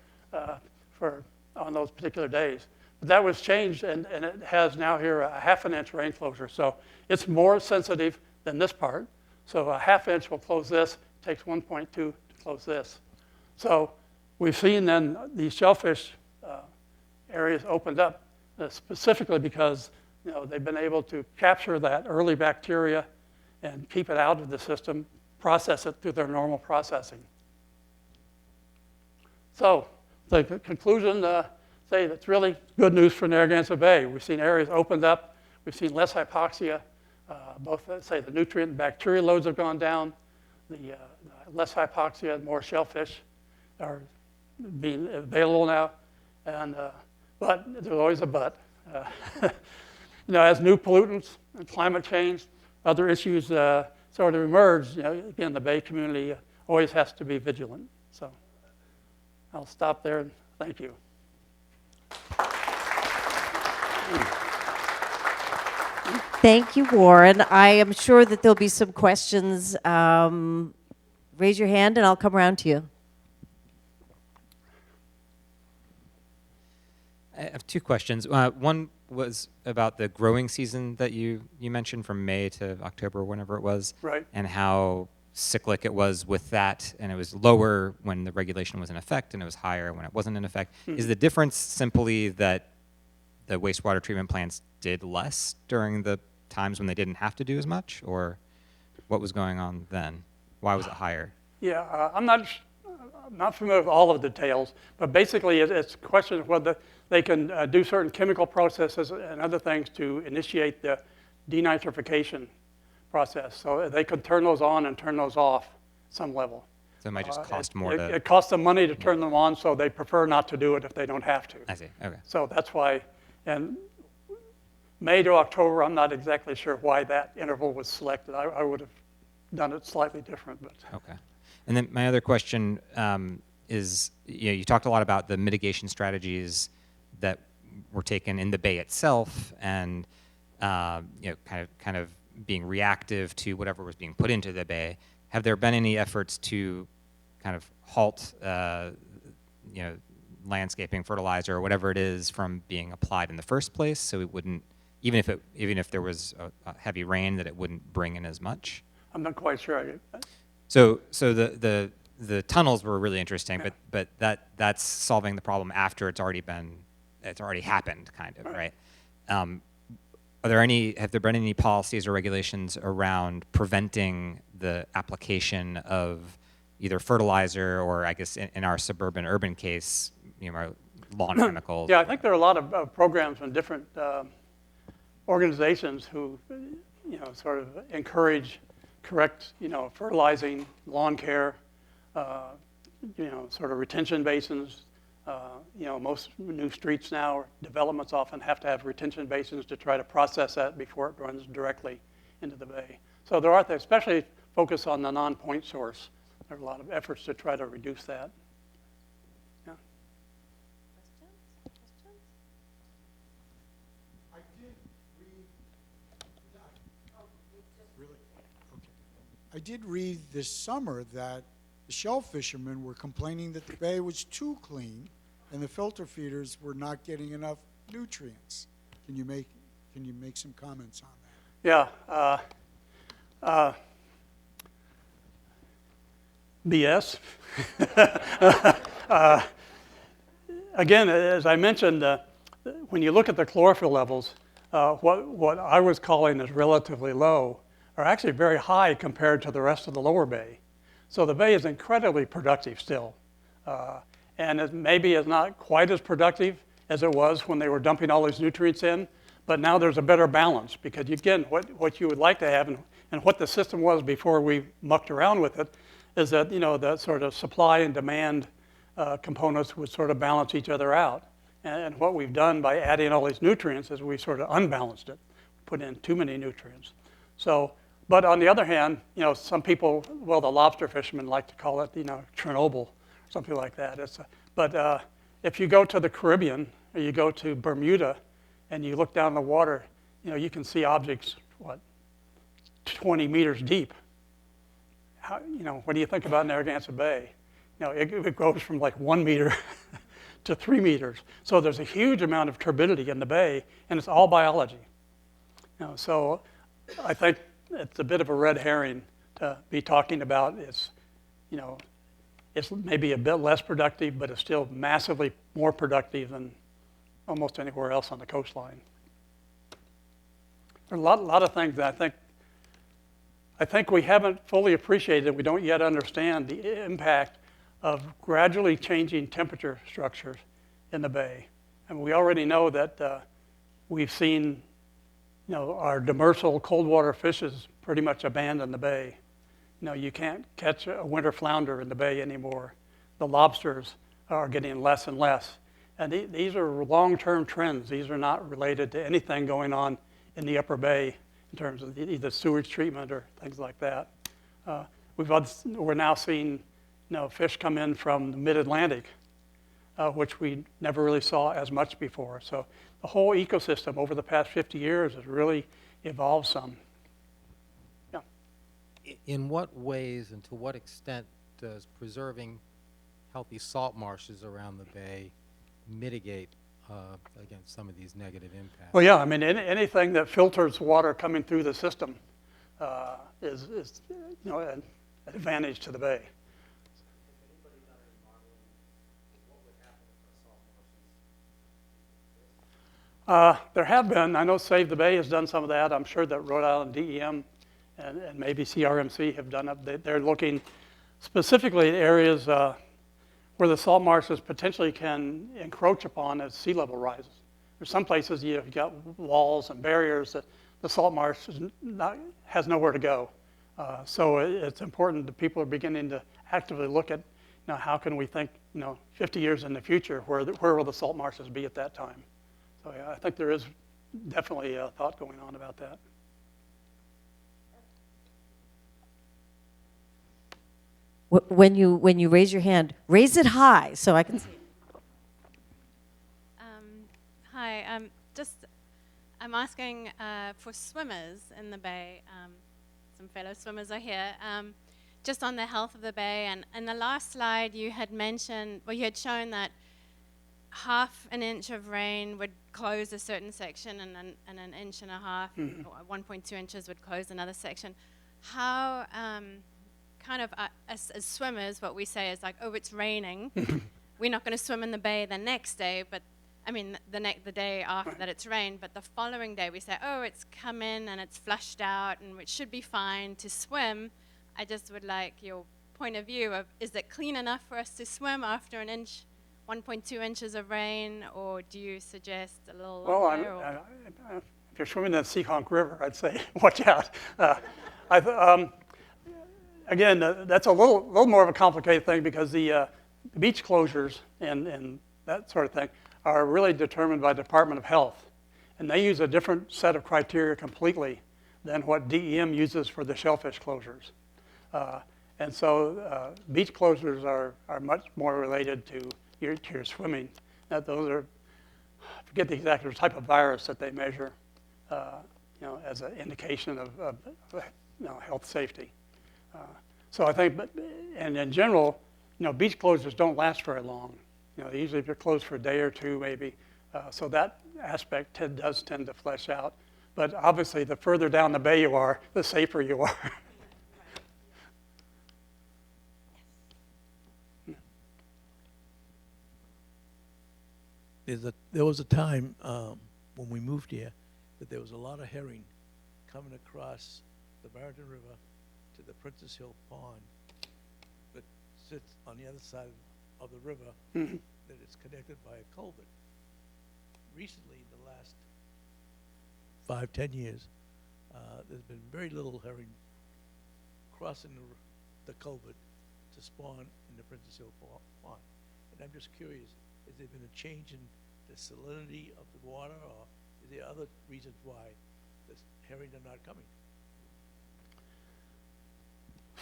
for on those particular days. But that was changed, and it has now here a 1/2 inch rain closure. So it's more sensitive than this part. So a 1/2 inch will close this, takes 1.2 to close this. So we've seen then these shellfish areas opened up specifically because they've been able to capture that early bacteria and keep it out of the system, process it through their normal processing. So the conclusion, say that's really good news for Narragansett Bay. We've seen areas opened up. We've seen less hypoxia. Both, say, the nutrient and bacteria loads have gone down. The less hypoxia, more shellfish are being available now. And but there's always a but. As new pollutants and climate change, other issues sort of emerge, again, the Bay community always has to be vigilant. So I'll stop there and thank you. Thank you, Warren. I am sure that there'll be some questions. Raise your hand and I'll come around to you. I have two questions. One was about the growing season that you mentioned from May to October, whenever it was. Right. And how cyclic it was with that, and it was lower when the regulation was in effect, and it was higher when it wasn't in effect. Is the difference simply that the wastewater treatment plants did less during the times when they didn't have to do as much, or what was going on then? Why was it higher? Yeah, I'm not familiar with all of the details, but basically it's a question of whether they can do certain chemical processes and other things to initiate the denitrification process. So they could turn those on and turn those off at some level. So it might just cost more to... It costs them money to turn them on, so they prefer not to do it if they don't have to. I see, okay. So that's why, and May to October, I'm not exactly sure why that interval was selected. I would have done it slightly different, but. Okay. And then my other question is, you talked a lot about the mitigation strategies that were taken in the Bay itself, and kind of being reactive to whatever was being put into the Bay. Have there been any efforts to kind of halt, landscaping, fertilizer, or whatever it is from being applied in the first place, so it wouldn't, even if there was a heavy rain, that it wouldn't bring in as much? I'm not quite sure. So the tunnels were really interesting, Yeah. but that's solving the problem after it's already happened, kind of, right? Have there been any policies or regulations around preventing the application of either fertilizer or, I guess, in our suburban urban case, our lawn chemicals? Yeah, I think there are a lot of programs from different organizations who, sort of encourage correct, fertilizing, lawn care, sort of retention basins. Most new streets now, or developments often have to have retention basins to try to process that before it runs directly into the Bay. So there are, especially focus on the non-point source. There are a lot of efforts to try to reduce that. Yeah. Questions? I did read. Really? Okay. I did read this summer that the shell fishermen were complaining that the bay was too clean, and the filter feeders were not getting enough nutrients. Can you make some comments on that? Yeah. BS. Again, as I mentioned, when you look at the chlorophyll levels, what I was calling as relatively low are actually very high compared to the rest of the lower bay. So the bay is incredibly productive still. And it maybe is not quite as productive as it was when they were dumping all these nutrients in, but now there's a better balance, because again, what you would like to have, and what the system was before we mucked around with it, is that the sort of supply and demand components would sort of balance each other out. And what we've done by adding all these nutrients is we sort of unbalanced it, put in too many nutrients. So, but on the other hand, some people, well, the lobster fishermen like to call it, Chernobyl, something like that. But if you go to the Caribbean, or you go to Bermuda, and you look down the water, you can see objects, 20 meters deep. What do you think about Narragansett Bay? It goes from like 1 meter to 3 meters. So there's a huge amount of turbidity in the bay, and it's all biology. So I think it's a bit of a red herring to be talking about it's maybe a bit less productive, but it's still massively more productive than almost anywhere else on the coastline. There are a lot of things that I think we haven't fully appreciated. We don't yet understand the impact of gradually changing temperature structures in the bay. And we already know that we've seen, our demersal cold water fishes pretty much abandon the bay. You can't catch a winter flounder in the bay anymore. The lobsters are getting less and less. And these are long-term trends. These are not related to anything going on in the upper bay in terms of either sewage treatment or things like that. We're now seeing fish come in from the mid-Atlantic, which we never really saw as much before. So the whole ecosystem over the past 50 years has really evolved some. Yeah. In what ways and to what extent does preserving healthy salt marshes around the bay mitigate against some of these negative impacts? Well, yeah, I mean, anything that filters water coming through the system is an advantage to the bay. There have been. I know Save the Bay has done some of that. I'm sure that Rhode Island DEM and maybe CRMC have done it. They're looking specifically at areas where the salt marshes potentially can encroach upon as sea level rises. There's some places you've got walls and barriers that the salt marsh has nowhere to go. So it's important that people are beginning to actively look at, how can we think, 50 years in the future, where will the salt marshes be at that time? So yeah, I think there is definitely a thought going on about that. When you raise your hand, raise it high so I can see. Hi, I'm asking for swimmers in the bay. Some fellow swimmers are here. Just on the health of the bay, and in the last slide you had mentioned, you had shown that half an inch of rain would close a certain section, and an inch and a half, or 1.2 inches would close another section. How as swimmers, what we say is like, oh, it's raining. We're not going to swim in the bay the next day, but I mean the day after that it's rained, but the following day we say, oh, it's come in and it's flushed out and it should be fine to swim. I just would like your point of view of, is it clean enough for us to swim after 1.2 inches of rain, or do you suggest a little longer? Well, if you're swimming in the Seahawk River, I'd say watch out. Again, that's a little more of a complicated thing, because the beach closures and that sort of thing are really determined by the Department of Health, and they use a different set of criteria completely than what DEM uses for the shellfish closures. And so beach closures are much more related to your swimming. Now, those are, I forget the exact type of virus that they measure, as an indication of health safety. So I think, and in general, beach closures don't last very long. Usually they're closed for a day or two, maybe. So that aspect does tend to flesh out. But obviously, the further down the bay you are, the safer you are. There was a time when we moved here that there was a lot of herring coming across the Barrington River to the Princess Hill Pond that sits on the other side of the river that is connected by a culvert. Recently, in the last 5-10 years, there's been very little herring crossing the culvert to spawn in the Princess Hill Pond. And I'm just curious, has there been a change in the salinity of the water, or is there other reasons why the herring are not coming?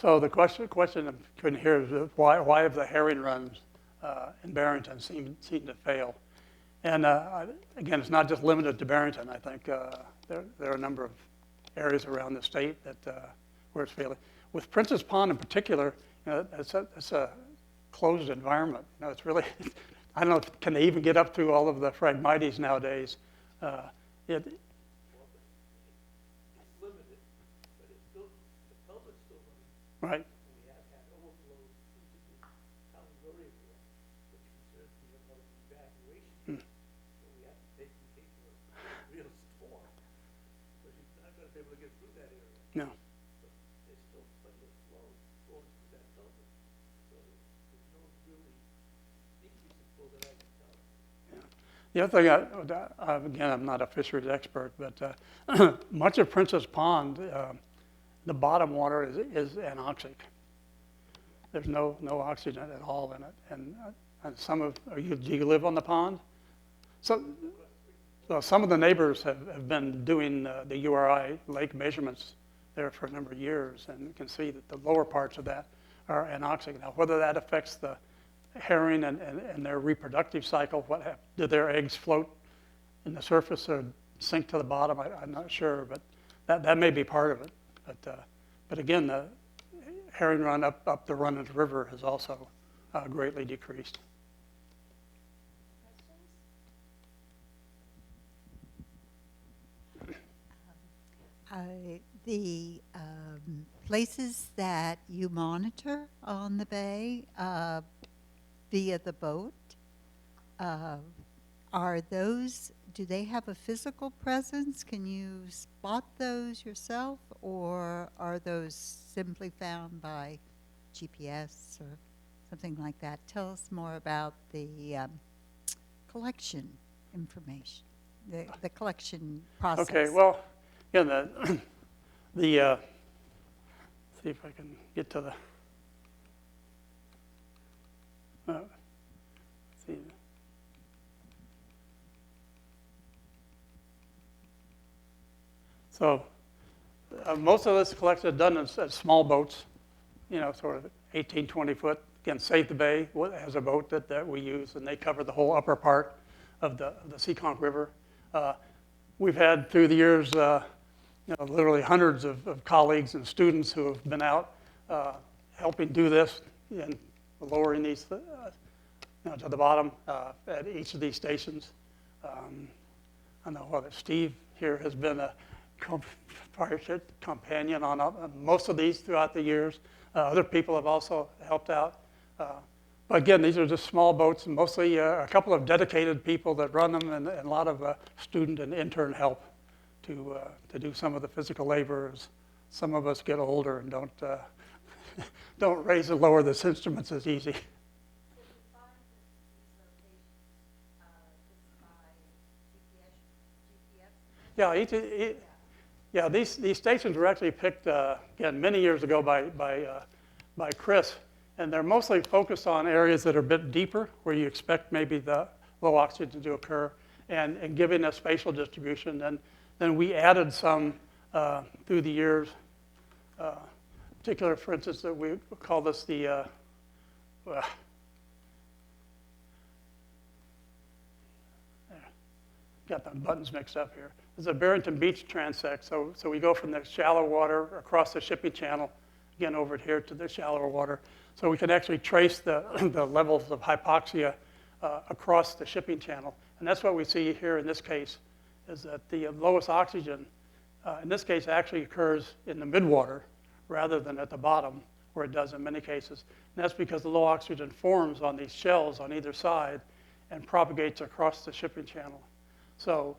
So the question I couldn't hear is why have the herring runs in Barrington seem to fail? And again, it's not just limited to Barrington. I think there are a number of areas around the state that where it's failing. With Princess Pond in particular, it's a closed environment. It's really I don't know, can they even get up through all of the Phragmites nowadays? It, It's limited, but it's still, the pellet's still running. right. We have had overflows into the town reservoir, which concerns me about evacuation. So we have to take in case of a real storm, because you're not gonna be able to get through that area. No. But there's still plenty of flow going through that pellet. So there's no really increase in flow that I can tell. The other thing, again, I'm not a fisheries expert, but much of Princess Pond, the bottom water is anoxic. There's no oxygen at all in it. And some of, do you live on the pond? So some of the neighbors have been doing the URI lake measurements there for a number of years, and you can see that the lower parts of that are anoxic. Now, whether that affects the herring and their reproductive cycle, do their eggs float in the surface or sink to the bottom? I'm not sure, but that may be part of it. But again, the herring run up the Running River has also greatly decreased. The places that you monitor on the bay via the boat, are those, do they have a physical presence? Can you spot those yourself, or are those simply found by GPS or something like that? Tell us more about the collection information, the collection process. Okay, well, again, the see if I can get to the, see. So most of this collection is done in small boats, sort of 18, 20 foot. Again, Save the Bay has a boat that we use, and they cover the whole upper part of the Seekonk River. We've had through the years, literally hundreds of colleagues and students who have been out helping do this and lowering these to the bottom at each of these stations. I know whether Steve here has been a companion on most of these throughout the years. Other people have also helped out. But again, these are just small boats, and mostly a couple of dedicated people that run them, and a lot of student and intern help to do some of the physical labor. As some of us get older and don't raise and lower this instruments as easy. Yeah, these stations were actually picked again many years ago by Chris, and they're mostly focused on areas that are a bit deeper, where you expect maybe the low oxygen to occur, and giving a spatial distribution. And then we added some through the years. Particular, for instance, that we call this the got the buttons mixed up here. This is a Barrington Beach transect. So we go from the shallow water across the shipping channel, again over here to the shallower water. So we can actually trace the levels of hypoxia across the shipping channel. And that's what we see here in this case, is that the lowest oxygen, in this case, actually occurs in the midwater rather than at the bottom, where it does in many cases. And that's because the low oxygen forms on these shells on either side and propagates across the shipping channel. So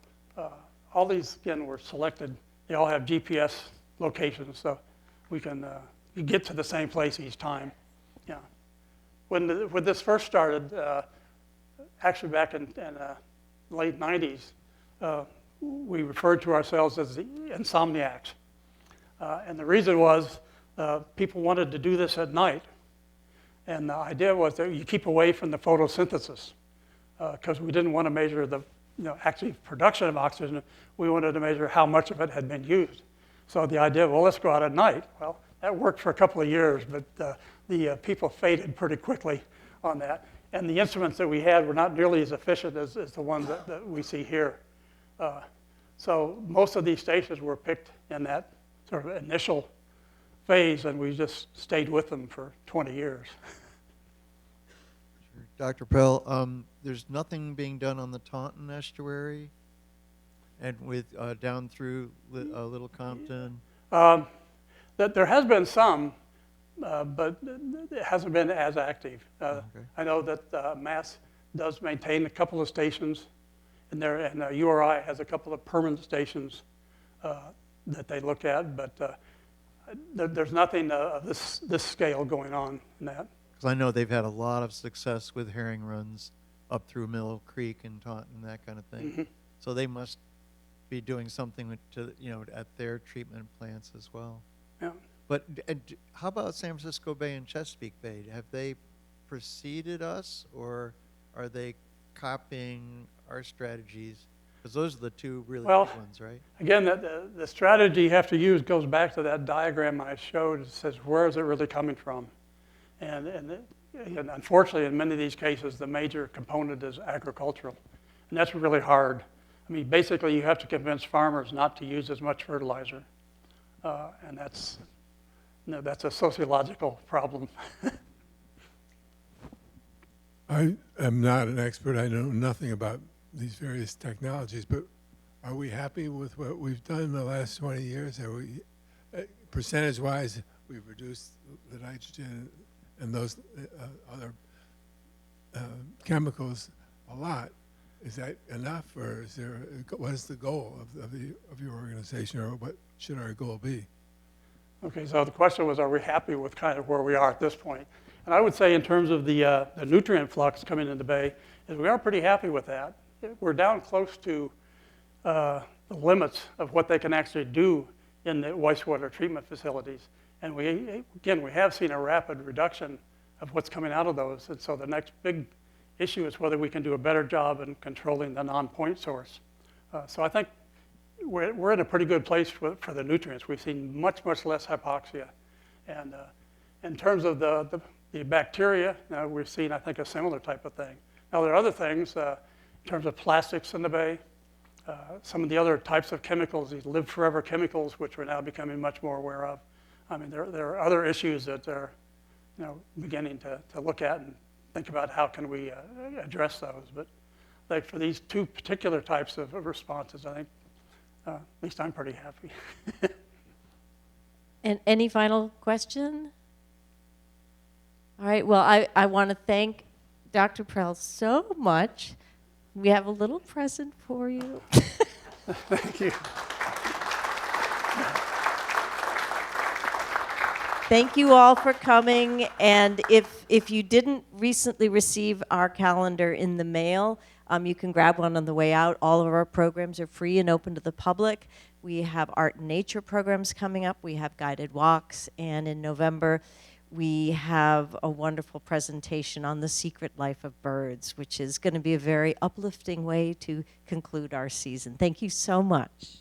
all these, again, were selected. They all have GPS locations, so we can you get to the same place each time. Yeah. When this first started, actually back in late 90s, we referred to ourselves as the insomniacs. And the reason was people wanted to do this at night. And the idea was that you keep away from the photosynthesis, because we didn't want to measure the actually production of oxygen. We wanted to measure how much of it had been used. So the idea, well, let's go out at night. Well, that worked for a couple of years, but the people faded pretty quickly on that. And the instruments that we had were not nearly as efficient as the ones that we see here. So most of these stations were picked in that sort of initial phase, and we just stayed with them for 20 years. Dr. Prell, there's nothing being done on the Taunton estuary and with down through Little Compton? That there has been some, but it hasn't been as active. Okay. I know that Mass does maintain a couple of stations in there, and URI has a couple of permanent stations that they look at, but there's nothing of this scale going on in that. Because I know they've had a lot of success with herring runs up through Mill Creek and Taunton, that kind of thing. Mm-hmm. So they must be doing something at their treatment plants as well. Yeah. But how about San Francisco Bay and Chesapeake Bay? Have they preceded us, or are they copying our strategies? Because those are the two really big ones, right? Again, the strategy you have to use goes back to that diagram I showed. It says, where is it really coming from? And unfortunately, in many of these cases, the major component is agricultural. And that's really hard. I mean, basically, you have to convince farmers not to use as much fertilizer. And that's a sociological problem. I am not an expert. I know nothing about these various technologies, but are we happy with what we've done in the last 20 years? Are we, percentage-wise, we've reduced the nitrogen and those other chemicals a lot. Is that enough, or is there? What is the goal of your organization, or what should our goal be? Okay, so the question was, are we happy with kind of where we are at this point? And I would say in terms of the nutrient flux coming in the bay, is we are pretty happy with that. We're down close to the limits of what they can actually do in the wastewater treatment facilities. And we have seen a rapid reduction of what's coming out of those. And so the next big issue is whether we can do a better job in controlling the non-point source. So I think we're in a pretty good place for the nutrients. We've seen much, much less hypoxia. And in terms of the bacteria, we've seen, I think, a similar type of thing. Now, there are other things in terms of plastics in the bay, some of the other types of chemicals, these live forever chemicals, which we're now becoming much more aware of. I mean, there are other issues that they're beginning to look at and think about how can we address those. But like for these two particular types of responses, I think at least I'm pretty happy. And any final question? All right, well, I want to thank Dr. Prell so much. We have a little present for you. Thank you. Thank you all for coming. And if you didn't recently receive our calendar in the mail, you can grab one on the way out. All of our programs are free and open to the public. We have art and nature programs coming up. We have guided walks. And in November, we have a wonderful presentation on the secret life of birds, which is going to be a very uplifting way to conclude our season. Thank you so much.